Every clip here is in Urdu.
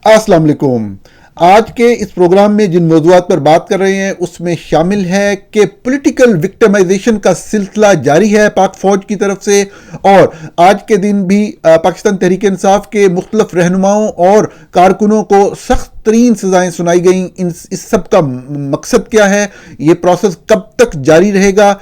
السلام علیکم۔ آج کے اس پروگرام میں جن موضوعات پر بات کر رہے ہیں اس میں شامل ہے کہ پولیٹیکل وکٹمائزیشن کا سلسلہ جاری ہے پاک فوج کی طرف سے، اور آج کے دن بھی پاکستان تحریک انصاف کے مختلف رہنماؤں اور کارکنوں کو سخت ترین سزائیں سنائی گئیں۔ اس سب کا مقصد کیا ہے، یہ پروسیس کب تک جاری رہے گا،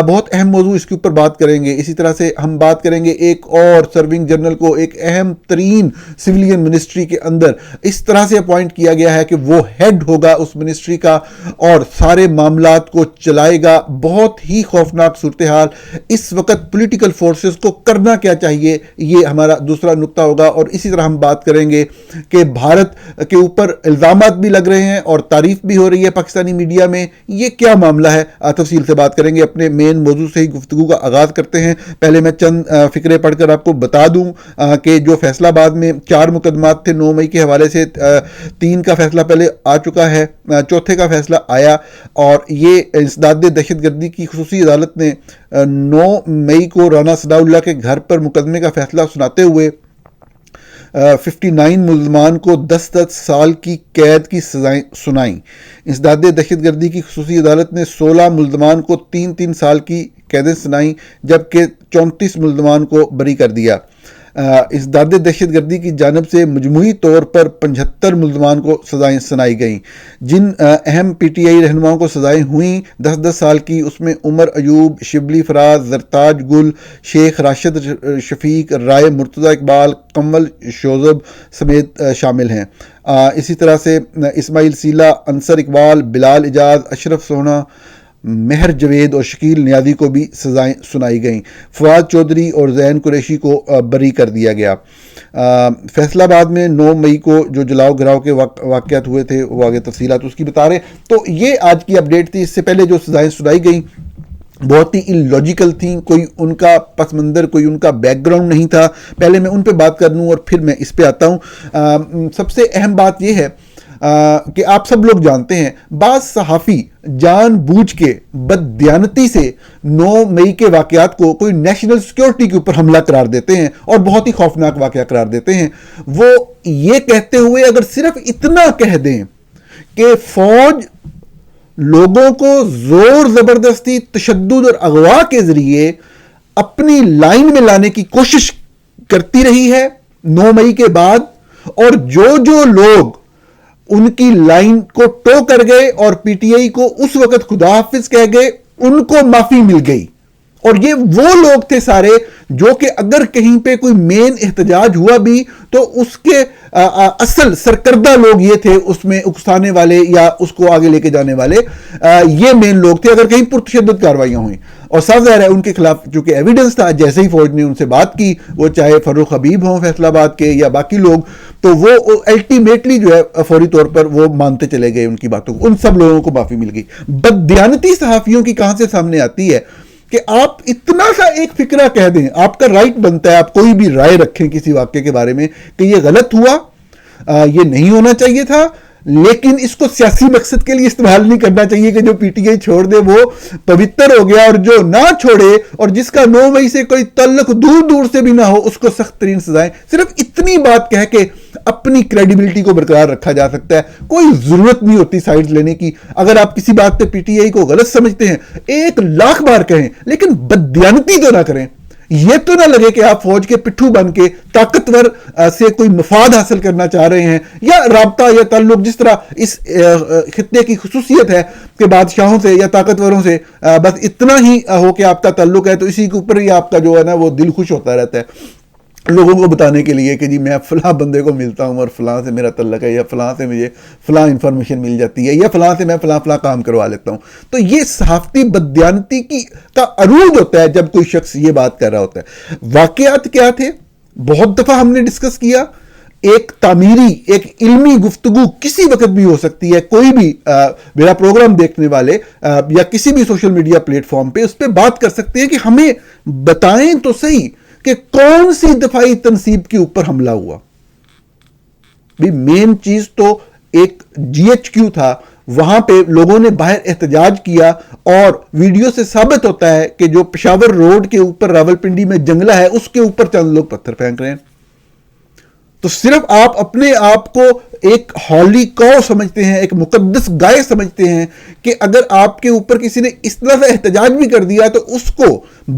بہت اہم موضوع، اس کے اوپر بات کریں گے۔ اسی طرح سے ہم بات کریں گے ایک اور سرونگ جنرل کو ایک اہم ترین سویلین منسٹری کے اندر اس طرح سے اپوائنٹ کیا گیا ہے کہ وہ ہیڈ ہوگا اس منسٹری کا اور سارے معاملات کو چلائے گا۔ بہت ہی خوفناک صورتحال۔ اس وقت پولیٹیکل فورسز کو کرنا کیا چاہیے، یہ ہمارا دوسرا نقطہ ہوگا۔ اور اسی طرح ہم بات کریں گے کہ بھارت کے اوپر الزامات بھی لگ رہے ہیں اور تعریف بھی ہو رہی ہے پاکستانی میڈیا میں، یہ کیا معاملہ ہے، تفصیل سے بات کریں گے۔ اپنے مین موضوع سے ہی گفتگو کا آغاز کرتے ہیں۔ پہلے میں چند فقرے پڑھ کر آپ کو بتا دوں کہ جو فیصلہ آباد میں 4 مقدمات تھے 9 مئی کے حوالے سے، 3 کا فیصلہ پہلے آ چکا ہے، 4تھے کا فیصلہ آیا، اور یہ انسداد دہشت گردی کی خصوصی عدالت نے 9 مئی کو رانا ثناء اللہ کے گھر پر مقدمے کا فیصلہ سناتے ہوئے 59 ملزمان کو 10 سال کی قید کی سزائیں سنائیں۔ انسداد دہشت گردی کی خصوصی عدالت نے 16 ملزمان کو 3 سال کی قیدیں سنائیں، جبکہ 34 ملزمان کو بری کر دیا۔ انسداد دہشت گردی کی جانب سے مجموعی طور پر 75 ملزمان کو سزائیں سنائی گئیں۔ جن اہم پی ٹی آئی رہنماؤں کو سزائیں ہوئیں 10 سال کی، اس میں عمر ایوب، شبلی فراز، زرتاج گل، شیخ راشد شفیق، رائے مرتضی اقبال، کمل شوذب سمیت شامل ہیں۔ اسی طرح سے اسماعیل سیلا، انصر اقبال، بلال اجاز، اشرف سونا، مہر جوید اور شکیل نیازی کو بھی سزائیں سنائی گئیں۔ فواد چودھری اور زین قریشی کو بری کر دیا گیا۔ فیصلہ آباد میں 9 مئی کو جو جلاؤ گھراؤ کے واقعات ہوئے تھے، وہ آگے تفصیلات اس کی بتا رہے۔ تو یہ آج کی اپڈیٹ تھی۔ اس سے پہلے جو سزائیں سنائی گئیں بہت ہی illogical تھیں، کوئی ان کا پس منظر، کوئی ان کا بیک گراؤنڈ نہیں تھا۔ پہلے میں ان پہ بات کر لوں اور پھر میں اس پہ آتا ہوں۔ سب سے اہم بات یہ ہے کہ آپ سب لوگ جانتے ہیں بعض صحافی جان بوجھ کے بددیانتی سے 9 مئی کے واقعات کو کوئی نیشنل سیکیورٹی کے اوپر حملہ قرار دیتے ہیں اور بہت ہی خوفناک واقعہ قرار دیتے ہیں۔ وہ یہ کہتے ہوئے اگر صرف اتنا کہہ دیں کہ فوج لوگوں کو زور زبردستی، تشدد اور اغوا کے ذریعے اپنی لائن میں لانے کی کوشش کرتی رہی ہے 9 مئی کے بعد، اور جو لوگ ان کی لائن کو ٹو کر گئے اور پی ٹی آئی کو اس وقت خدا حافظ کہہ گئے، ان کو معافی مل گئی۔ اور یہ وہ لوگ تھے سارے جو کہ اگر کہیں پہ کوئی مین احتجاج ہوا بھی تو اس کے اصل سرکردہ لوگ یہ تھے، اس میں اکسانے والے یا اس کو آگے لے کے جانے والے یہ مین لوگ تھے اگر کہیں پرتشدد کاروائیاں ہوئیں۔ اور صاف ظاہر ہے ان کے خلاف چونکہ ایویڈنس تھا، جیسے ہی فوج نے ان سے بات کی، وہ چاہے فروخ حبیب ہوں فیصلہ آباد کے یا باقی لوگ، تو وہ الٹیمیٹلی جو ہے فوری طور پر وہ مانتے چلے گئے ان کی باتوں کو، ان سب لوگوں کو معافی مل گئی۔ بددیانتی صحافیوں کی کہاں سے سامنے آتی ہے کہ آپ اتنا سا ایک فکرہ کہہ دیں، آپ کا رائٹ بنتا ہے آپ کوئی بھی رائے رکھیں کسی واقعے کے بارے میں کہ یہ غلط ہوا، یہ نہیں ہونا چاہیے تھا، لیکن اس کو سیاسی مقصد کے لیے استعمال نہیں کرنا چاہیے کہ جو پی ٹی آئی چھوڑ دے وہ پوتر ہو گیا، اور جو نہ چھوڑے اور جس کا 9 مئی سے کوئی تعلق دور سے بھی نہ ہو اس کو سخت ترین سزائیں۔ صرف اتنی بات کہہ کے اپنی کریڈیبلٹی کو برقرار رکھا جا سکتا ہے، کوئی ضرورت نہیں ہوتی سائڈ لینے کی۔ اگر آپ کسی بات پہ پی ٹی آئی کو غلط سمجھتے ہیں 1,00,000 بار کہیں، لیکن بددیانتی تو نہ کریں۔ یہ تو نہ لگے کہ آپ فوج کے پٹھو بن کے طاقتور سے کوئی مفاد حاصل کرنا چاہ رہے ہیں، یا رابطہ یا تعلق، جس طرح اس خطے کی خصوصیت ہے کہ بادشاہوں سے یا طاقتوروں سے بس اتنا ہی ہو کہ آپ کا تعلق ہے، تو اسی کے اوپر ہی آپ کا جو ہے نا وہ دل خوش ہوتا رہتا ہے لوگوں کو بتانے کے لیے کہ جی میں فلاں بندے کو ملتا ہوں اور فلاں سے میرا تعلق ہے، یا فلاں سے مجھے فلاں انفارمیشن مل جاتی ہے، یا فلاں سے میں فلاں کام کروا لیتا ہوں۔ تو یہ صحافتی بددیانتی کا عروج ہوتا ہے جب کوئی شخص یہ بات کر رہا ہوتا ہے۔ واقعات کیا تھے بہت دفعہ ہم نے ڈسکس کیا۔ ایک تعمیری، ایک علمی گفتگو کسی وقت بھی ہو سکتی ہے، کوئی بھی میرا پروگرام دیکھنے والے یا کسی بھی سوشل میڈیا پلیٹ فارم پہ اس پہ بات کر سکتے ہیں کہ ہمیں بتائیں تو صحیح کہ کون سی دفاعی تنصیب کے اوپر حملہ ہوا۔ بھی مین چیز تو ایک GHQ تھا، وہاں پہ لوگوں نے باہر احتجاج کیا، اور ویڈیو سے ثابت ہوتا ہے کہ جو پشاور روڈ کے اوپر راولپنڈی میں جنگلہ ہے اس کے اوپر چند لوگ پتھر پھینک رہے ہیں۔ تو صرف آپ اپنے آپ کو ایک ہولی کو سمجھتے ہیں, ایک مقدس گائے سمجھتے ہیں کہ اگر آپ کے اوپر کسی نے اس طرح سے احتجاج بھی کر دیا تو اس کو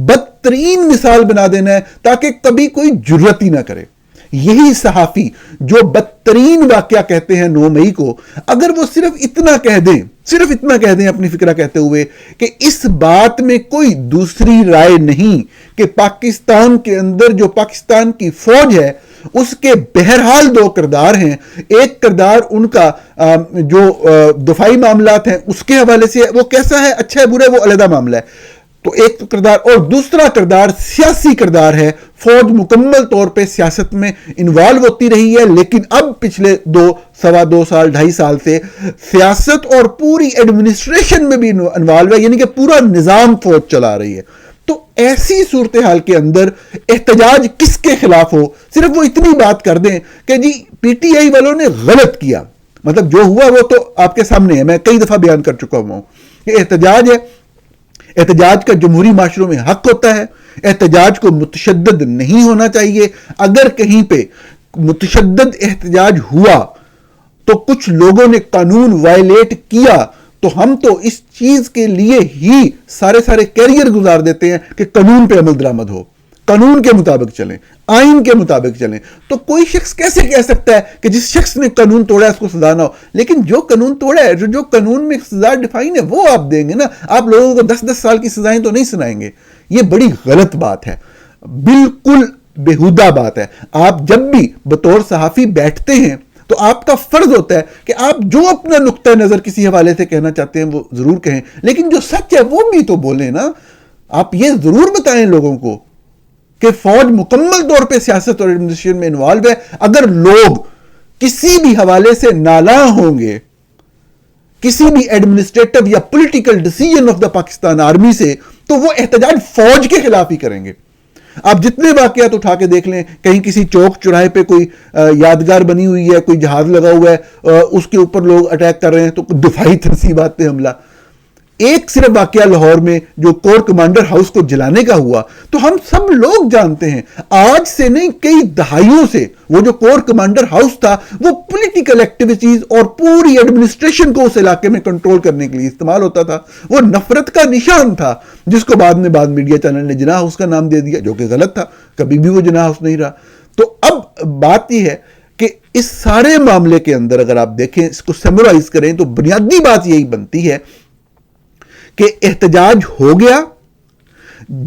بدترین مثال بنا دینا ہے تاکہ کبھی کوئی جرأت ہی نہ کرے. یہی صحافی جو بدترین واقعہ کہتے ہیں 9 مئی کو, اگر وہ صرف اتنا کہہ دیں اپنی فکرہ کہتے ہوئے کہ اس بات میں کوئی دوسری رائے نہیں کہ پاکستان کے اندر جو پاکستان کی فوج ہے اس کے بہرحال 2 کردار ہیں, ایک کردار ان کا جو دفاعی معاملات ہیں اس کے حوالے سے وہ کیسا ہے, اچھا ہے برا ہے, وہ علیحدہ معاملہ ہے, تو ایک کردار, اور دوسرا کردار سیاسی کردار ہے. فوج مکمل طور پہ سیاست میں انوالو ہوتی رہی ہے, لیکن اب پچھلے 2 سال 2.5 سال سے سیاست اور پوری ایڈمنسٹریشن میں بھی انوالو ہے, یعنی کہ پورا نظام فوج چلا رہی ہے. تو ایسی صورتحال کے اندر احتجاج کس کے خلاف ہو, صرف وہ اتنی بات کر دیں کہ جی پی ٹی آئی والوں نے غلط کیا, مطلب جو ہوا وہ تو آپ کے سامنے ہے, میں کئی دفعہ بیان کر چکا ہوں کہ احتجاج ہے, احتجاج کا جمہوری معاشروں میں حق ہوتا ہے, احتجاج کو متشدد نہیں ہونا چاہیے. اگر کہیں پہ متشدد احتجاج ہوا تو کچھ لوگوں نے قانون وائلیٹ کیا تو ہم تو اس چیز کے لیے ہی سارے کیریئر گزار دیتے ہیں کہ قانون پہ عمل درآمد ہو, قانون کے مطابق چلیں, آئین کے مطابق چلیں. تو کوئی شخص کیسے کہہ سکتا ہے کہ جس شخص نے قانون توڑا ہے اس کو سزا نہ ہو, لیکن جو قانون توڑا ہے, جو قانون میں سزا ڈیفائن ہے وہ آپ دیں گے نا. آپ لوگوں کو 10 سال کی سزائیں تو نہیں سنائیں گے. یہ بڑی غلط بات ہے, بالکل بیہودہ بات ہے. آپ جب بھی بطور صحافی بیٹھتے ہیں تو آپ کا فرض ہوتا ہے کہ آپ جو اپنا نقطہ نظر کسی حوالے سے کہنا چاہتے ہیں وہ ضرور کہیں, لیکن جو سچ ہے وہ بھی تو بولیں نا. آپ یہ ضرور بتائیں لوگوں کو کہ فوج مکمل طور پہ سیاست اور ایڈمنسٹریشن میں انوالو ہے. اگر لوگ کسی بھی حوالے سے نالاں ہوں گے کسی بھی ایڈمنسٹریٹو یا political decision of the Pakistan army سے, تو وہ احتجاج فوج کے خلاف ہی کریں گے. آپ جتنے واقعات اٹھا کے دیکھ لیں, کہیں کسی چوک چوراہے پہ کوئی یادگار بنی ہوئی ہے, کوئی جہاز لگا ہوا ہے, اس کے اوپر لوگ اٹیک کر رہے ہیں تو دفاعی تنصیبات پہ حملہ. ایک صرف واقعہ لاہور میں جو کور کمانڈر ہاؤس کو جلانے کا ہوا, تو ہم سب لوگ جانتے ہیں آج سے نہیں کئی دہائیوں سے وہ جو کور کمانڈر ہاؤس تھا وہ پولیٹیکل ایکٹیویٹیز اور پوری ایڈمنسٹریشن کو اس علاقے میں کنٹرول کرنے کے لیے استعمال ہوتا تھا. وہ نفرت کا نشان تھا جس کو بعد میڈیا چینل نے جناح ہاؤس کا نام دے دیا, جو کہ غلط تھا, کبھی بھی وہ جناح ہاؤس نہیں رہا. تو اب بات یہ ہے کہ اس سارے معاملے کے اندر اگر آپ دیکھیں, اس کو سمرائز کریں تو بنیادی بات یہی بنتی ہے کہ احتجاج ہو گیا.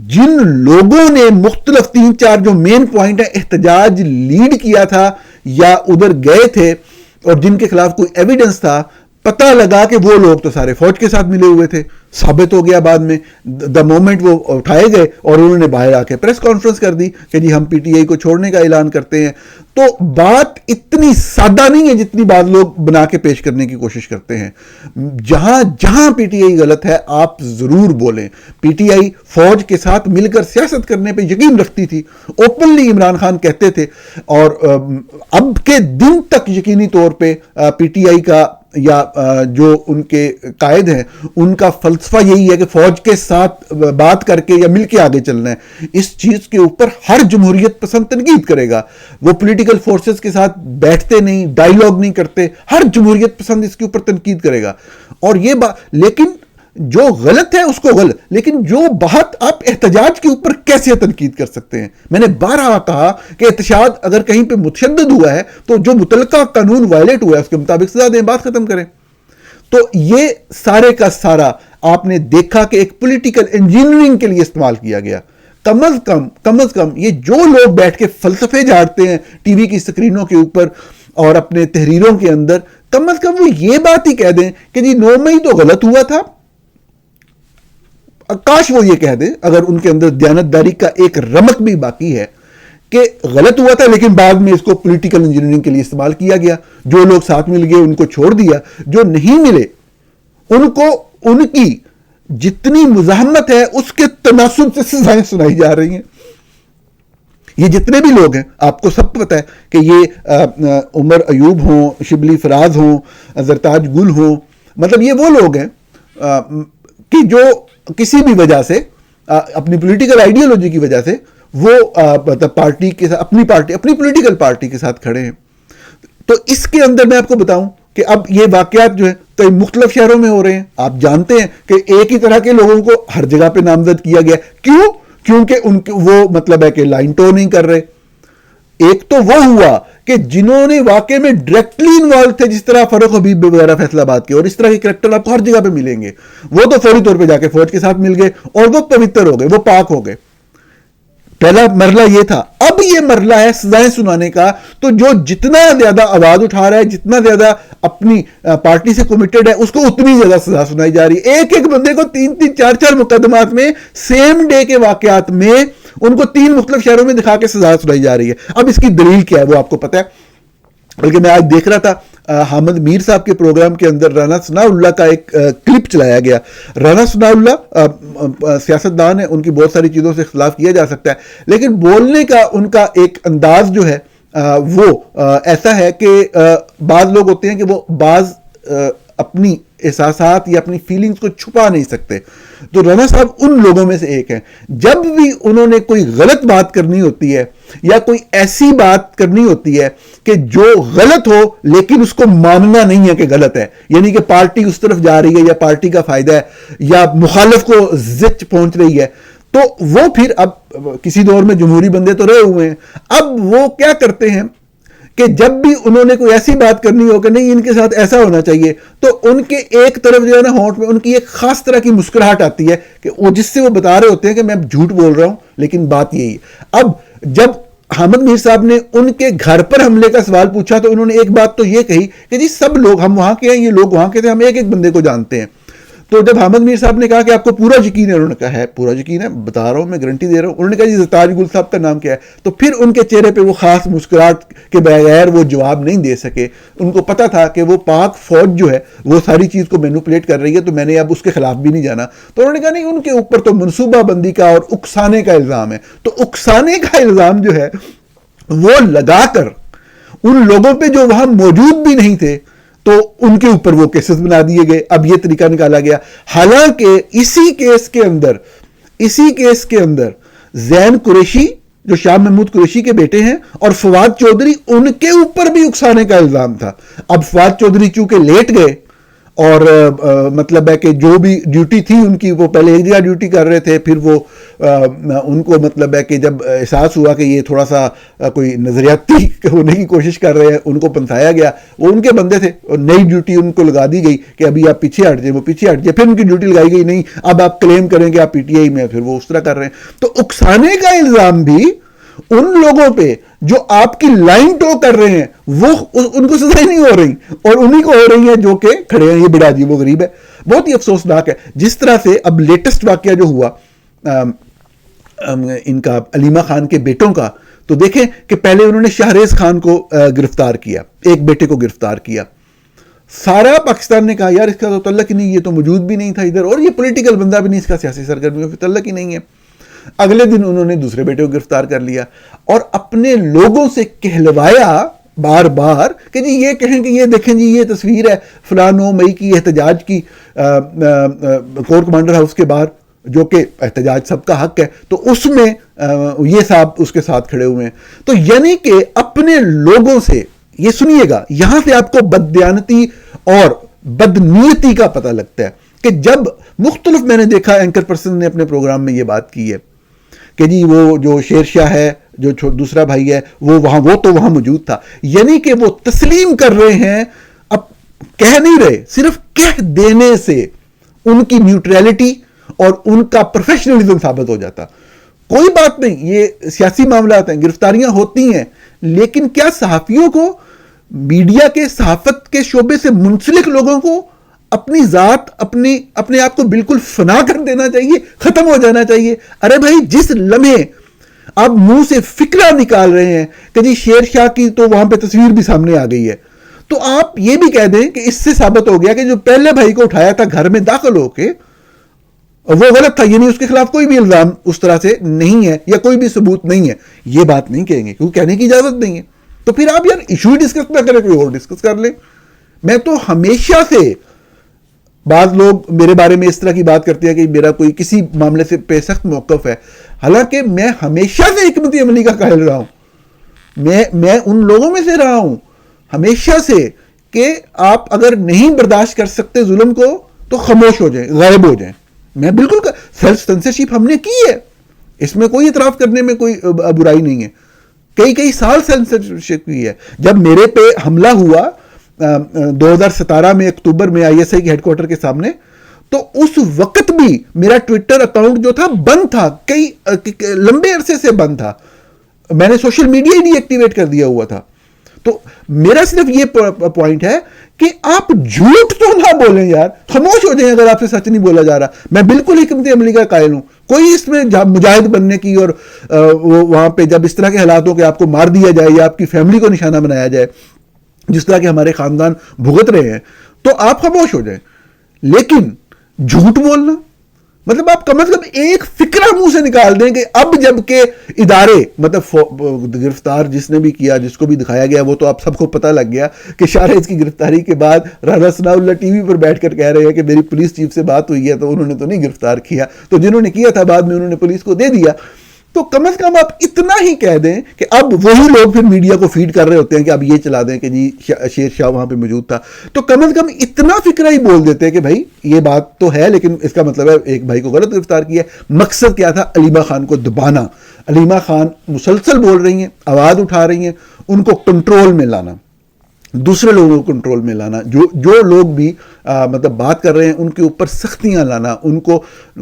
جن لوگوں نے مختلف 3-4 جو مین پوائنٹ ہے احتجاج لیڈ کیا تھا یا ادھر گئے تھے اور جن کے خلاف کوئی ایویڈنس تھا, پتہ لگا کہ وہ لوگ تو سارے فوج کے ساتھ ملے ہوئے تھے. ثابت ہو گیا بعد میں, دا مومنٹ وہ اٹھائے گئے اور انہوں نے باہر آ کے پریس کانفرنس کر دی کہ جی ہم پی ٹی آئی کو چھوڑنے کا اعلان کرتے ہیں. تو بات اتنی سادہ نہیں ہے جتنی بعض لوگ بنا کے پیش کرنے کی کوشش کرتے ہیں. جہاں جہاں پی ٹی آئی غلط ہے آپ ضرور بولیں. پی ٹی آئی فوج کے ساتھ مل کر سیاست کرنے پہ یقین رکھتی تھی, اوپنلی عمران خان کہتے تھے, اور اب کے دن تک یقینی طور پہ پی ٹی آئی کا یا جو ان کے قائد ہیں ان کا فلسفہ یہی ہے کہ فوج کے ساتھ بات کر کے یا مل کے آگے چلنا ہے. اس چیز کے اوپر ہر جمہوریت پسند تنقید کرے گا. وہ پولیٹیکل فورسز کے ساتھ بیٹھتے نہیں, ڈائیلاگ نہیں کرتے, ہر جمہوریت پسند اس کے اوپر تنقید کرے گا. اور یہ بات, لیکن جو غلط ہے اس کو غلط, لیکن جو بات آپ احتجاج کے اوپر کیسے تنقید کر سکتے ہیں. میں نے بارہا کہا کہ احتجاج اگر کہیں پہ متشدد ہوا ہے تو جو متعلقہ قانون وائلیٹ ہوا ہے اس کے مطابق سزا دیں, بات ختم کریں. تو یہ سارے کا سارا آپ نے دیکھا کہ ایک پولیٹیکل انجینئرنگ کے لیے استعمال کیا گیا. کم از کم یہ جو لوگ بیٹھ کے فلسفے جھاڑتے ہیں ٹی وی کی سکرینوں کے اوپر اور اپنے تحریروں کے اندر, کم از کم وہ یہ بات ہی کہہ دیں کہ جی 9 مئی تو غلط ہوا تھا. کاش وہ یہ کہہ دیں, اگر ان کے اندر دیانتداری کا ایک رمق بھی باقی ہے, کہ غلط ہوا تھا لیکن بعد میں اس کو پولیٹیکل انجینئرنگ کے لیے استعمال کیا گیا. جو لوگ ساتھ مل گئے ان کو چھوڑ دیا, جو نہیں ملے ان کو ان کی جتنی مزاحمت ہے اس کے تناسب سے سزائیں سنائی جا رہی ہیں. یہ جتنے بھی لوگ ہیں آپ کو سب پتہ ہے کہ یہ عمر ایوب ہوں, شبلی فراز ہوں, زرتاج گل ہوں, مطلب یہ وہ لوگ ہیں کہ جو کسی بھی وجہ سے اپنی پولیٹیکل آئیڈیالوجی کی وجہ سے وہ مطلب پارٹی کے ساتھ اپنی پولیٹیکل پارٹی کے ساتھ کھڑے ہیں. تو اس کے اندر میں آپ کو بتاؤں کہ اب یہ واقعات جو ہے کئی مختلف شہروں میں ہو رہے ہیں. آپ جانتے ہیں کہ ایک ہی طرح کے لوگوں کو ہر جگہ پہ نامزد کیا گیا. کیوں؟ کیونکہ وہ مطلب ہے کہ لائن ٹو نہیں کر رہے. ایک تو وہ ہوا کہ جنہوں نے واقعے میں ڈائریکٹلی انوالو تھے، جس طرح فاروق حبیب وغیرہ فیصل آباد کے، اور اس طرح کے کریکٹر آپ کو ہر جگہ پہ ملیں گے، وہ تو فوری طور پہ جا کے فوج کے ساتھ مل گئے اور وہ پوتر ہو گئے، وہ پاک ہو گئے. پہلا مرحلہ یہ تھا. اب یہ مرحلہ ہے سزائیں سنانے کا. تو جو جتنا زیادہ آواز اٹھا رہا ہے، جتنا زیادہ اپنی پارٹی سے کمیٹڈ ہے، اس کو اتنی زیادہ سزا سنائی جا رہی ہے. ایک بندے کو 3-4 مقدمات میں سیم ڈے کے واقعات میں ان کو 3 مختلف شہروں میں دکھا کے سزا سنائی جا رہی ہے. اب اس کی دلیل کیا ہے وہ آپ کو پتا ہے. بلکہ میں آج دیکھ رہا تھا حامد میر صاحب کے پروگرام کے اندر رانا ثناء اللہ کا ایک کلپ چلایا گیا. رانا ثناء اللہ سیاستدان ہیں، ان کی بہت ساری چیزوں سے اختلاف کیا جا سکتا ہے، لیکن بولنے کا ان کا ایک انداز جو ہے وہ ایسا ہے کہ بعض لوگ ہوتے ہیں کہ وہ بعض اپنی احساسات یا اپنی فیلنگز کو چھپا نہیں سکتے. تو رانا صاحب ان لوگوں میں سے ایک ہیں. جب بھی انہوں نے کوئی غلط بات کرنی ہوتی ہے یا کوئی ایسی بات کرنی ہوتی ہے کہ جو غلط ہو لیکن اس کو ماننا نہیں ہے کہ غلط ہے، یعنی کہ پارٹی اس طرف جا رہی ہے یا پارٹی کا فائدہ ہے یا مخالف کو زچ پہنچ رہی ہے، تو وہ پھر اب کسی دور میں جمہوری بندے تو رہے ہوئے ہیں، اب وہ کیا کرتے ہیں کہ جب بھی انہوں نے کوئی ایسی بات کرنی ہو کہ نہیں ان کے ساتھ ایسا ہونا چاہیے، تو ان کے ایک طرف جو ہے نا ہونٹ میں ان کی ایک خاص طرح کی مسکراہٹ آتی ہے کہ وہ جس سے وہ بتا رہے ہوتے ہیں کہ میں جھوٹ بول رہا ہوں، لیکن بات یہی ہے. اب جب حامد میر صاحب نے ان کے گھر پر حملے کا سوال پوچھا تو انہوں نے ایک بات تو یہ کہی کہ جی سب لوگ، ہم وہاں کے ہیں، یہ لوگ وہاں کے تھے، ہم ایک ایک بندے کو جانتے ہیں. تو جب حامد میر صاحب نے کہا کہ آپ کو پورا یقین ہے، انہوں نے کہا ہے پورا یقین ہے، بتا رہا ہوں، میں گارنٹی دے رہا ہوں. انہوں نے کہا جی زرتاج گل صاحب کا نام کیا ہے؟ تو پھر ان کے چہرے پہ وہ خاص مسکراہٹ کے بغیر وہ جواب نہیں دے سکے. ان کو پتا تھا کہ وہ پاک فوج جو ہے وہ ساری چیز کو مینوپولیٹ کر رہی ہے، تو میں نے اب اس کے خلاف بھی نہیں جانا. تو انہوں نے کہا نہیں، ان کے اوپر تو منصوبہ بندی کا اور اکسانے کا الزام ہے. تو اکسانے کا الزام جو ہے وہ لگا کر ان لوگوں پہ جو وہاں موجود بھی نہیں تھے، تو ان کے اوپر وہ کیسز بنا دیے گئے. اب یہ طریقہ نکالا گیا. حالانکہ اسی کیس کے اندر زین قریشی جو شاہ محمود قریشی کے بیٹے ہیں اور فواد چودھری، ان کے اوپر بھی اکسانے کا الزام تھا. اب فواد چودھری چونکہ لیٹ گئے اور مطلب ہے کہ جو بھی ڈیوٹی تھی ان کی، وہ پہلے ایک جگہ ڈیوٹی کر رہے تھے، پھر وہ ان کو مطلب ہے کہ جب احساس ہوا کہ یہ تھوڑا سا کوئی نظریاتی ہونے کی کوشش کر رہے ہیں، ان کو پنسایا گیا. وہ ان کے بندے تھے اور نئی ڈیوٹی ان کو لگا دی گئی کہ ابھی آپ پیچھے ہٹ جائیں. وہ پیچھے ہٹ جائے، پھر ان کی ڈیوٹی لگائی گئی نہیں اب آپ کلیم کریں کہ آپ پی ٹی آئی میں، پھر وہ اس طرح کر رہے ہیں. تو اکسانے کا الزام بھی ان لوگوں پہ جو آپ کی لائن ٹو کر رہے ہیں، وہ ان کو سزائیں نہیں ہو رہی اور انہی کو ہو رہی ہیں جو کہ کھڑے ہیں. یہ بڑا عجیب و غریب ہے، بہت ہی افسوسناک ہے. جس طرح سے اب لیٹسٹ واقعہ جو ہوا ان کا علیمہ خان کے بیٹوں کا، تو دیکھیں کہ پہلے انہوں نے شہریز خان کو گرفتار کیا، ایک بیٹے کو گرفتار کیا. سارا پاکستان نے کہا یار اس کا تو تعلق ہی نہیں، یہ تو موجود بھی نہیں تھا ادھر، اور یہ پولیٹیکل بندہ بھی نہیں، اس کا سیاسی سرگرمیوں سے تعلق ہی نہیں ہے. اگلے دن انہوں نے دوسرے بیٹے کو گرفتار کر لیا اور اپنے لوگوں سے کہلوایا بار بار کہ جی یہ کہیں کہ یہ دیکھیں جی یہ تصویر ہے فلاں 9 مئی کی احتجاج کی کور کمانڈر ہاؤس کے باہر، جو کہ احتجاج سب کا حق ہے، تو اس میں یہ صاحب اس کے ساتھ کھڑے ہوئے ہیں. تو یعنی کہ اپنے لوگوں سے، یہ سنیے گا، یہاں سے آپ کو بددیانتی اور بدنیتی کا پتہ لگتا ہے کہ جب مختلف، میں نے دیکھا اینکر پرسن نے اپنے پروگرام میں یہ بات کی ہے کہ جی وہ جو شیر شاہ ہے، جو دوسرا بھائی ہے، وہ تو وہاں موجود تھا. یعنی کہ وہ تسلیم کر رہے ہیں، اب کہہ نہیں رہے، صرف کہہ دینے سے ان کی نیوٹریلٹی اور ان کا پروفیشنلزم ثابت ہو جاتا. کوئی بات نہیں، یہ سیاسی معاملات ہیں، گرفتاریاں ہوتی ہیں، لیکن کیا صحافیوں کو، میڈیا کے، صحافت کے شعبے سے منسلک لوگوں کو اپنی ذات، اپنے آپ کو بالکل فنا کر دینا چاہیے، ختم ہو جانا چاہیے؟ ارے بھائی، جس لمحے آپ منہ سے فکرہ نکال رہے ہیں کہ جی شیر شاہ کی تو وہاں پہ تصویر بھی سامنے آ گئی ہے، تو آپ یہ بھی کہہ دیں کہ اس سے ثابت ہو گیا کہ جو پہلے بھائی کو اٹھایا تھا گھر میں داخل ہو کے، وہ غلط تھا، یعنی اس کے خلاف کوئی بھی الزام اس طرح سے نہیں ہے یا کوئی بھی ثبوت نہیں ہے. یہ بات نہیں کہیں گے کیونکہ کہنے کی اجازت نہیں ہے. تو پھر آپ یار ایشو ہی ڈسکس نہ کریں، کوئی اور ڈسکس کر لیں. میں تو ہمیشہ سے بعض لوگ میرے بارے میں اس طرح کی بات کرتے ہیں کہ میرا کوئی کسی معاملے سے پہ سخت موقف ہے، حالانکہ میں ہمیشہ سے حکمت عملی کا قائل رہا ہوں. میں ان لوگوں میں سے رہا ہوں ہمیشہ سے کہ آپ اگر نہیں برداشت کر سکتے ظلم کو تو خاموش ہو جائیں، غائب ہو جائیں. میں بالکل سیلف سینسرشپ ہم نے کی ہے، اس میں کوئی اعتراف کرنے میں کوئی برائی نہیں ہے. کئی سال سینسرشپ کی ہے. جب میرے پہ حملہ ہوا 2017 میں اکتوبر میں ISI کے ہیڈ کوارٹر کے سامنے، تو اس وقت بھی میرا ٹویٹر اکاؤنٹ جو تھا بند تھا، کئی لمبے عرصے سے بند تھا. میں نے سوشل میڈیا ہی ڈی ایکٹیویٹ کر دیا ہوا تھا. تو میرا صرف یہ پوائنٹ ہے کہ آپ جھوٹ تو نہ بولیں یار، خاموش ہو جائیں اگر آپ سے سچ نہیں بولا جا رہا. میں بالکل حکمت عملی کا قائل ہوں، کوئی اس میں مجاہد بننے کی اور وہاں پہ جب اس طرح کے حالات ہو کہ آپ کو مار دیا جائے یا آپ کی فیملی کو نشانہ بنایا جائے جس طرح کے ہمارے خاندان بھگت رہے ہیں، تو آپ خاموش ہو جائیں. لیکن جھوٹ بولنا مطلب آپ کم از کم ایک فکرہ منہ سے نکال دیں کہ اب جب کہ ادارے مطلب گرفتار جس نے بھی کیا، جس کو بھی دکھایا گیا، وہ تو آپ سب کو پتہ لگ گیا کہ شارز کی گرفتاری کے بعد رانا ثناء اللہ ٹی وی پر بیٹھ کر کہہ رہے ہیں کہ میری پولیس چیف سے بات ہوئی ہے تو انہوں نے تو نہیں گرفتار کیا، تو جنہوں نے کیا تھا بعد میں انہوں نے پولیس کو دے دیا. تو کم از کم آپ اتنا ہی کہہ دیں کہ اب وہی لوگ پھر میڈیا کو فیڈ کر رہے ہوتے ہیں کہ اب یہ چلا دیں کہ جی شیر شاہ وہاں پہ موجود تھا. تو کم از کم اتنا فکرہ ہی بول دیتے ہیں کہ بھائی یہ بات تو ہے، لیکن اس کا مطلب ہے ایک بھائی کو غلط گرفتار کیا. مقصد کیا تھا؟ علیمہ خان کو دبانا. علیمہ خان مسلسل بول رہی ہیں، آواز اٹھا رہی ہیں، ان کو کنٹرول میں لانا، دوسرے لوگوں کو کنٹرول میں لانا. جو لوگ بھی مطلب بات کر رہے ہیں ان کے اوپر سختیاں لانا، ان کو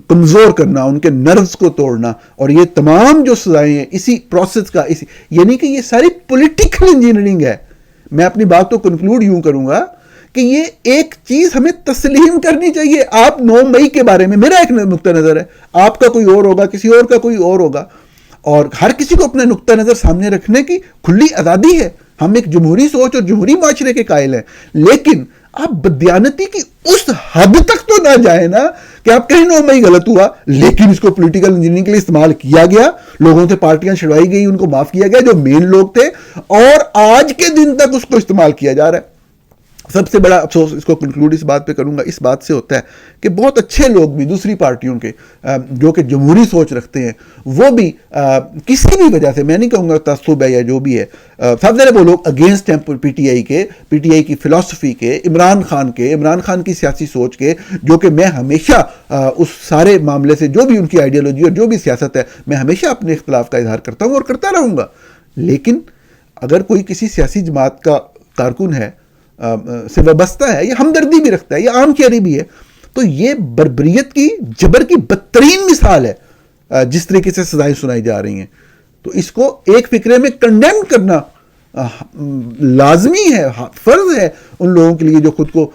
کمزور کرنا، ان کے نروز کو توڑنا. اور یہ تمام جو سزائیں ہیں اسی پروسیس کا، یعنی کہ یہ ساری پولیٹیکل انجینئرنگ ہے. میں اپنی بات کو کنکلوڈ یوں کروں گا کہ یہ ایک چیز ہمیں تسلیم کرنی چاہیے. آپ 9 مئی کے بارے میں میرا ایک نقطہ نظر ہے، آپ کا کوئی اور ہوگا، کسی اور کا کوئی اور ہوگا، اور ہر کسی کو اپنا نقطہ نظر سامنے رکھنے کی کھلی آزادی ہے. ہم ایک جمہوری سوچ اور جمہوری معاشرے کے قائل ہیں، لیکن آپ بددیانتی کی اس حد تک تو نہ جائیں نا کہ آپ کہیں 9 مئی غلط ہوا لیکن اس کو پولیٹیکل انجینئرنگ کے لیے استعمال کیا گیا، لوگوں سے پارٹیاں چھڑوائی گئی، ان کو معاف کیا گیا جو مین لوگ تھے، اور آج کے دن تک اس کو استعمال کیا جا رہا ہے. سب سے بڑا افسوس، اس کو کنکلوڈ اس بات پہ کروں گا، اس بات سے ہوتا ہے کہ بہت اچھے لوگ بھی دوسری پارٹیوں کے جو کہ جمہوری سوچ رکھتے ہیں، وہ بھی کسی بھی وجہ سے، میں نہیں کہوں گا تعصب ہے یا جو بھی ہے، سب سے وہ لوگ اگینسٹ ہیں پی ٹی آئی کی فلسفی کے، عمران خان کی سیاسی سوچ کے، جو کہ میں ہمیشہ اس سارے معاملے سے جو بھی ان کی آئیڈیالوجی اور جو بھی سیاست ہے، میں ہمیشہ اپنے اختلاف کا اظہار کرتا ہوں اور کرتا رہوں گا. لیکن اگر کوئی کسی سیاسی جماعت کا کارکن ہے، سے وابستہ ہے، یہ ہمدردی بھی رکھتا ہے، یہ عام خیری بھی ہے، تو یہ بربریت کی، جبر کی بدترین مثال ہے جس طریقے سے سزائیں سنائی جا رہی ہیں. تو اس کو ایک فکرے میں کنڈیم کرنا لازمی ہے، فرض ہے ان لوگوں کے لیے جو خود کو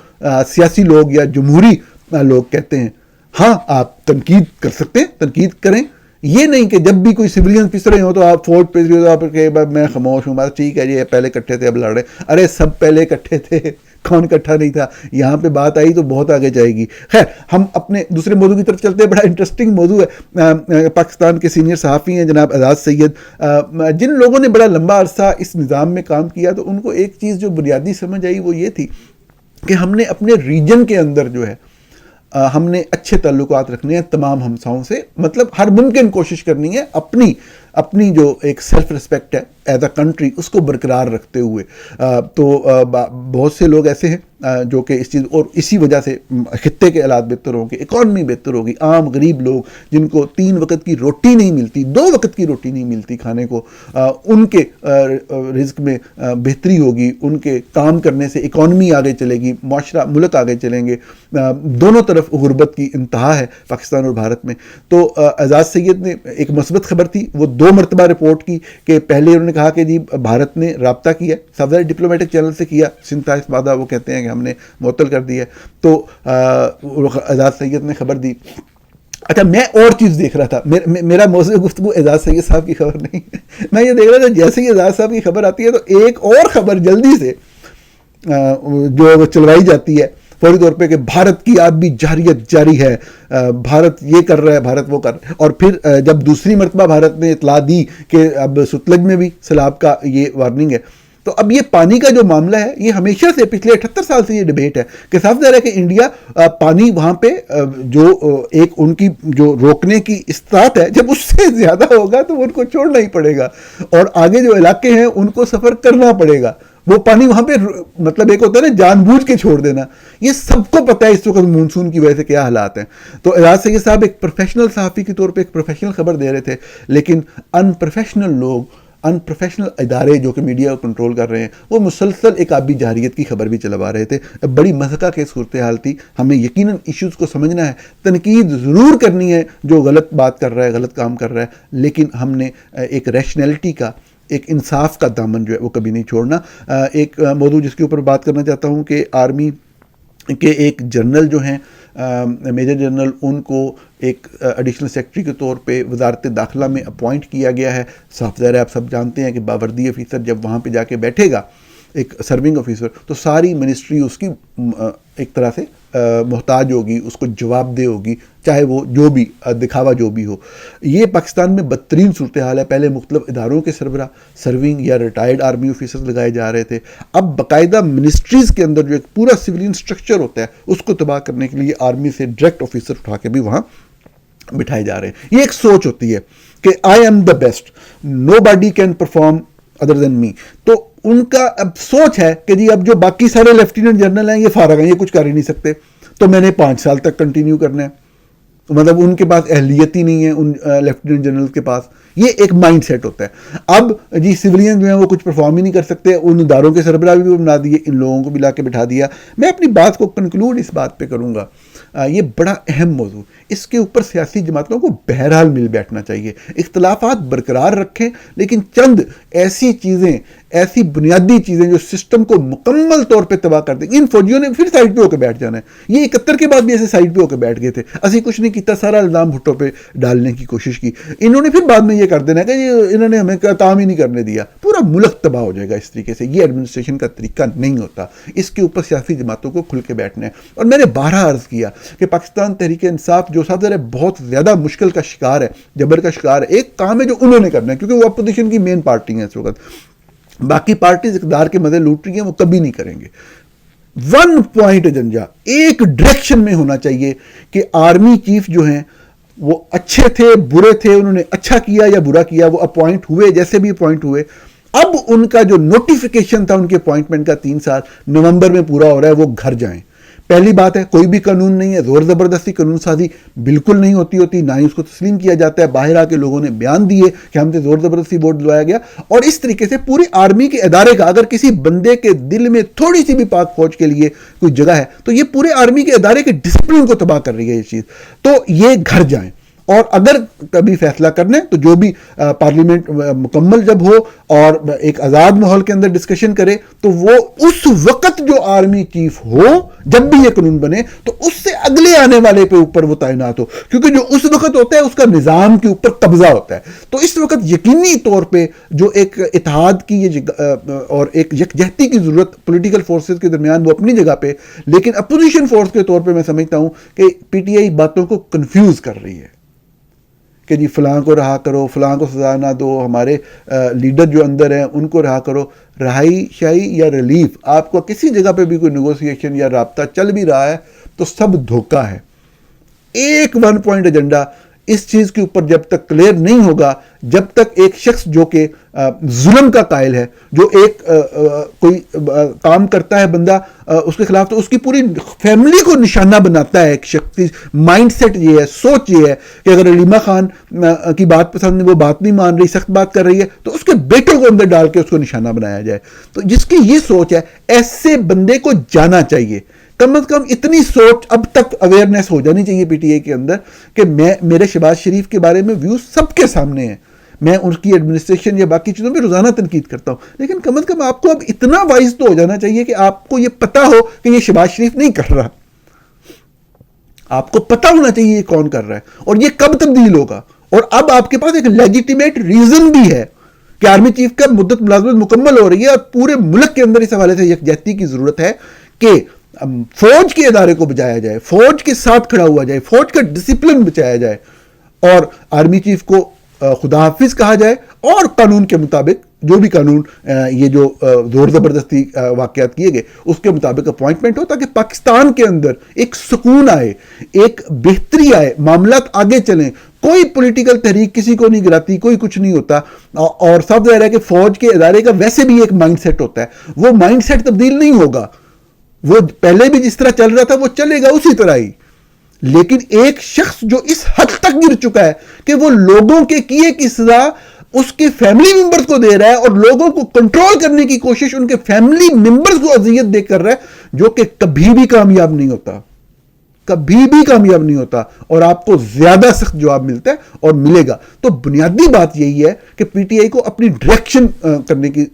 سیاسی لوگ یا جمہوری لوگ کہتے ہیں. ہاں آپ تنقید کر سکتے ہیں، تنقید کریں، یہ نہیں کہ جب بھی کوئی سویلین پس رہے ہوں تو آپ فوج پس رہے ہو آپ کہ میں خاموش ہوں، بس ٹھیک ہے جی پہلے اکٹھے تھے اب لڑ رہے. ارے سب پہلے اکٹھے تھے، کون اکٹھا نہیں تھا؟ یہاں پہ بات آئی تو بہت آگے جائے گی. خیر ہم اپنے دوسرے موضوع کی طرف چلتے ہیں. بڑا انٹرسٹنگ موضوع ہے. پاکستان کے سینئر صحافی ہیں جناب اعجاز سید، جن لوگوں نے بڑا لمبا عرصہ اس نظام میں کام کیا، تو ان کو ایک چیز جو بنیادی سمجھ آئی وہ یہ تھی کہ ہم نے اپنے ریجن کے اندر جو ہے ہم نے اچھے تعلقات رکھنے ہیں تمام ہمساؤں سے، مطلب ہر ممکن کوشش کرنی ہے اپنی جو ایک سیلف ریسپیکٹ ہے ایز اے کنٹری اس کو برقرار رکھتے ہوئے. تو بہت سے لوگ ایسے ہیں جو کہ اس چیز اور اسی وجہ سے خطے کے حالات بہتر ہوں گے، اکانومی بہتر ہوگی. عام غریب لوگ جن کو 3 وقت کی روٹی نہیں ملتی، 2 وقت کی روٹی نہیں ملتی کھانے کو، ان کے رزق میں بہتری ہوگی، ان کے کام کرنے سے اکانومی آگے چلے گی، معاشرہ ملک آگے چلیں گے. دونوں طرف غربت کی انتہا ہے پاکستان اور بھارت میں. تو اعجاز سید نے ایک مثبت خبر تھی، وہ 2 مرتبہ رپورٹ کی کہ پہلے انہوں نے کہا کہ جی بھارت نے رابطہ کیا، سب ڈپلومیٹک چینل سے کیا، 27 مادہ وہ کہتے ہیں کہ ہم نے معطل کر دی ہے. تو اعجاز سید نے خبر دی. اچھا میں اور چیز دیکھ رہا تھا، میرا موضوع گفتگو اعجاز سید صاحب کی خبر نہیں ہے، میں یہ دیکھ رہا تھا جیسے ہی اعجاز صاحب کی خبر آتی ہے تو ایک اور خبر جلدی سے جو چلوائی جاتی ہے فوری طور پہ کہ بھارت کی آبی جارحیت جاری ہے، بھارت یہ کر رہا ہے، بھارت وہ کر رہا ہے. اور پھر جب دوسری مرتبہ بھارت نے اطلاع دی کہ اب ستلج میں بھی سیلاب کا یہ وارننگ ہے، تو اب یہ پانی کا جو معاملہ ہے یہ ہمیشہ سے پچھلے 78 سال سے یہ ڈیبیٹ ہے کہ صاف ظاہر ہے کہ انڈیا پانی وہاں پہ جو ایک ان کی جو روکنے کی استطاعت ہے جب اس سے زیادہ ہوگا تو ان کو چھوڑنا ہی پڑے گا، اور آگے جو علاقے ہیں ان کو سفر کرنا پڑے گا، وہ پانی وہاں پہ مطلب ایک ہوتا ہے نا جان بوجھ کے چھوڑ دینا. یہ سب کو پتہ ہے اس وقت مونسون کی وجہ سے کیا حالات ہیں. تو اعجاز سید صاحب ایک پروفیشنل صحافی کے طور پہ ایک پروفیشنل خبر دے رہے تھے، لیکن ان پروفیشنل ادارے جو کہ میڈیا کو کنٹرول کر رہے ہیں وہ مسلسل ایک آبی جارحیت کی خبر بھی چلوا رہے تھے. بڑی مضحکہ کی صورتحال تھی. ہمیں یقیناً ایشوز کو سمجھنا ہے، تنقید ضرور کرنی ہے جو غلط بات کر رہا ہے، غلط کام کر رہا ہے، لیکن ہم نے ایک ریشنلٹی کا، ایک انصاف کا دامن جو ہے وہ کبھی نہیں چھوڑنا. ایک موضوع جس کے اوپر بات کرنا چاہتا ہوں کہ آرمی کے ایک جنرل جو ہیں میجر جنرل، ان کو ایک ایڈیشنل سیکرٹری کے طور پہ وزارت داخلہ میں اپوائنٹ کیا گیا ہے. صاف ظاہر ہے آپ سب جانتے ہیں کہ باوردی آفیسر جب وہاں پہ جا کے بیٹھے گا، ایک سرونگ آفیسر، تو ساری منسٹری اس کی ایک طرح سے محتاج ہوگی، اس کو جواب دہ ہوگی، چاہے وہ جو بھی دکھاوا جو بھی ہو. یہ پاکستان میں بدترین صورتحال ہے. پہلے مختلف اداروں کے سربراہ سرونگ یا ریٹائرڈ آرمی آفیسر لگائے جا رہے تھے، اب باقاعدہ منسٹریز کے اندر جو ایک پورا سویلین سٹرکچر ہوتا ہے اس کو تباہ کرنے کے لیے آرمی سے ڈائریکٹ آفیسر اٹھا کے بھی وہاں بٹھائے جا رہے ہیں. یہ ایک سوچ ہوتی ہے کہ I am the best, nobody can perform other than me. تو ان کا اب سوچ ہے کہ جی اب جو باقی سارے لیفٹیننٹ جنرل ہیں یہ فارغ ہیں، یہ کچھ کر ہی نہیں سکتے، تو میں نے 5 سال تک کنٹینیو کرنا ہے. مطلب ان کے پاس اہلیت ہی نہیں ہے ان لیفٹیننٹ جنرل کے پاس. یہ ایک مائنڈ سیٹ ہوتا ہے. اب جی سویلین جو ہیں وہ کچھ پرفارم ہی نہیں کر سکتے، ان اداروں کے سربراہ بھی بنا دیے، ان لوگوں کو بھی لا کے بٹھا دیا. میں اپنی بات کو کنکلوڈ اس بات پہ کروں گا، یہ بڑا اہم موضوع، اس کے اوپر سیاسی جماعتوں کو بہرحال مل بیٹھنا چاہیے. اختلافات برقرار رکھیں، لیکن چند ایسی چیزیں، ایسی بنیادی چیزیں جو سسٹم کو مکمل طور پہ تباہ کر دیں. ان فوجیوں نے پھر سائڈ پہ ہو کے بیٹھ جانا ہے. یہ 71 کے بعد بھی ایسے سائڈ پہ ہو کے بیٹھ گئے تھے، اسی کچھ نہیں کیتا، سارا الزام بھٹو پہ ڈالنے کی کوشش کی. انہوں نے پھر بعد میں یہ کر دینا کہ انہوں نے ہمیں کام ہی نہیں کرنے دیا. پورا ملک تباہ ہو جائے گا اس طریقے سے. یہ ایڈمنسٹریشن کا طریقہ نہیں ہوتا. اس کے اوپر سیاسی جماعتوں کو کھل کے بیٹھنا ہے. اور میں نے بارہا عرض کیا کہ پاکستان تحریک انصاف جو صاحب بہت زیادہ مشکل کا شکار ہے، جبر کا شکار ہے. ایک کام ہے جو انہوں نے کرنا ہے کیونکہ وہ اپوزیشن کی مین پارٹی ہیں اس وقت. باقی پارٹیز اقتدار کے مزے لوٹ رہی ہیں، وہ کبھی نہیں کریں گے. 1 پوائنٹ ایجنڈا ایک ڈائریکشن میں ہونا چاہیے کہ آرمی چیف جو ہیں وہ اچھے تھے برے تھے، انہوں نے اچھا کیا یا برا کیا، وہ اپوائنٹ ہوئے جیسے بھی اپوائنٹ ہوئے. اب ان کا جو نوٹیفیکیشن تھا ان کے اپوائنٹمنٹ کا 3 سال نومبر میں پورا ہو رہا ہے، وہ گھر جائیں. پہلی بات ہے کوئی بھی قانون نہیں ہے، زور زبردستی قانون سازی بالکل نہیں ہوتی، نہ ہی اس کو تسلیم کیا جاتا ہے. باہر آ کے لوگوں نے بیان دیے کہ ہم سے زور زبردستی ووٹ دلوایا گیا. اور اس طریقے سے پوری آرمی کے ادارے کا اگر کسی بندے کے دل میں تھوڑی سی بھی پاک فوج کے لیے کوئی جگہ ہے تو یہ پورے آرمی کے ادارے کے ڈسپلن کو تباہ کر رہی ہے یہ چیز. تو یہ گھر جائیں، اور اگر کبھی فیصلہ کرنا ہے تو جو بھی پارلیمنٹ مکمل جب ہو اور ایک آزاد ماحول کے اندر ڈسکشن کرے تو وہ اس وقت جو آرمی چیف ہو جب بھی یہ قانون بنے تو اس سے اگلے آنے والے پہ اوپر وہ تعینات ہو، کیونکہ جو اس وقت ہوتا ہے اس کا نظام کے اوپر قبضہ ہوتا ہے. تو اس وقت یقینی طور پہ جو ایک اتحاد کی اور ایک یکجہتی کی ضرورت پولیٹیکل فورسز کے درمیان وہ اپنی جگہ پہ، لیکن اپوزیشن فورس کے طور پہ میں سمجھتا ہوں کہ پی ٹی آئی باتوں کو کنفیوز کر رہی ہے کہ جی فلاں کو رہا کرو، فلاں کو سزا نہ دو، ہمارے لیڈر جو اندر ہیں ان کو رہا کرو. رہائی شاہی یا ریلیف، آپ کو کسی جگہ پہ بھی کوئی نیگوسیشن یا رابطہ چل بھی رہا ہے تو سب دھوکہ ہے. ایک 1 پوائنٹ ایجنڈا اس چیز کے اوپر جب تک کلیئر نہیں ہوگا، جب تک ایک شخص جو کہ ظلم کا قائل ہے، جو ایک کوئی کام کرتا ہے بندہ اس کے خلاف، تو اس کی پوری فیملی کو نشانہ بناتا ہے. ایک شخص مائنڈ سیٹ یہ ہے، سوچ یہ ہے کہ اگر علیمہ خان کی بات پسند نہیں، وہ بات نہیں مان رہی، سخت بات کر رہی ہے، تو اس کے بیٹوں کو اندر ڈال کے اس کو نشانہ بنایا جائے. تو جس کی یہ سوچ ہے ایسے بندے کو جانا چاہیے. کم از کم اتنی سوچ اب تک اویئرنیس ہو جانی چاہیے پی ٹی آئی کے اندر کہ میرے شہباز شریف کے بارے میں ویوز سب کے سامنے ہیں. میں ان کی ایڈمنسٹریشن یا باقی چیزوں پہ روزانہ تنقید کرتا ہوں، لیکن کم از کم آپ کو اب اتنا وائز تو ہو جانا چاہیے کہ آپ کو یہ پتا ہو کہ یہ شہباز شریف نہیں کر رہا. آپ کو پتا ہونا چاہیے یہ کون کر رہا ہے اور یہ کب تبدیل ہوگا. اور اب آپ کے پاس ایک لیجیٹیمیٹ ریزن بھی ہے کہ آرمی چیف کا مدت ملازمت مکمل ہو رہی ہے اور پورے ملک کے اندر اس حوالے سے یکجہتی کی ضرورت ہے کہ فوج کے ادارے کو بچایا جائے، فوج کے ساتھ کھڑا ہوا جائے، فوج کا ڈسپلن بچایا جائے اور آرمی چیف کو خدا حافظ کہا جائے اور قانون کے مطابق جو بھی قانون یہ جو زور زبردستی واقعات کیے گئے اس کے مطابق اپوائنٹمنٹ ہو، تاکہ پاکستان کے اندر ایک سکون آئے، ایک بہتری آئے، معاملات آگے چلیں. کوئی پولیٹیکل تحریک کسی کو نہیں گراتی، کوئی کچھ نہیں ہوتا. اور سب ظاہر ہے کہ فوج کے ادارے کا ویسے بھی ایک مائنڈ سیٹ ہوتا ہے، وہ مائنڈ سیٹ تبدیل نہیں ہوگا. وہ پہلے بھی جس طرح چل رہا تھا وہ چلے گا اسی طرح ہی. لیکن ایک شخص جو اس حد تک گر چکا ہے کہ وہ لوگوں کے کیے کی سزا اس کے فیملی ممبرز کو دے رہا ہے، اور لوگوں کو کنٹرول کرنے کی کوشش ان کے فیملی ممبرز کو اذیت دے کر رہا ہے، جو کہ کبھی بھی کامیاب نہیں ہوتا، کبھی بھی کامیاب نہیں ہوتا، اور آپ کو زیادہ سخت جواب ملتا ہے اور ملے گا. تو بنیادی بات یہی ہے کہ پی ٹی آئی کو اپنی ڈائریکشن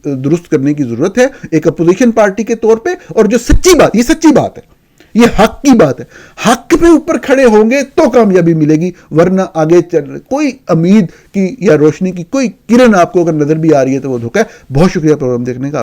درست کرنے کی ضرورت ہے ایک اپوزیشن پارٹی کے طور پہ. اور جو سچی بات، یہ سچی بات ہے، یہ حق کی بات ہے، حق پہ اوپر کھڑے ہوں گے تو کامیابی ملے گی، ورنہ آگے کوئی امید کی یا روشنی کی کوئی کرن آپ کو اگر نظر بھی آ رہی ہے تو وہ دھوکہ ہے. بہت شکریہ پروگرام دیکھنے کا.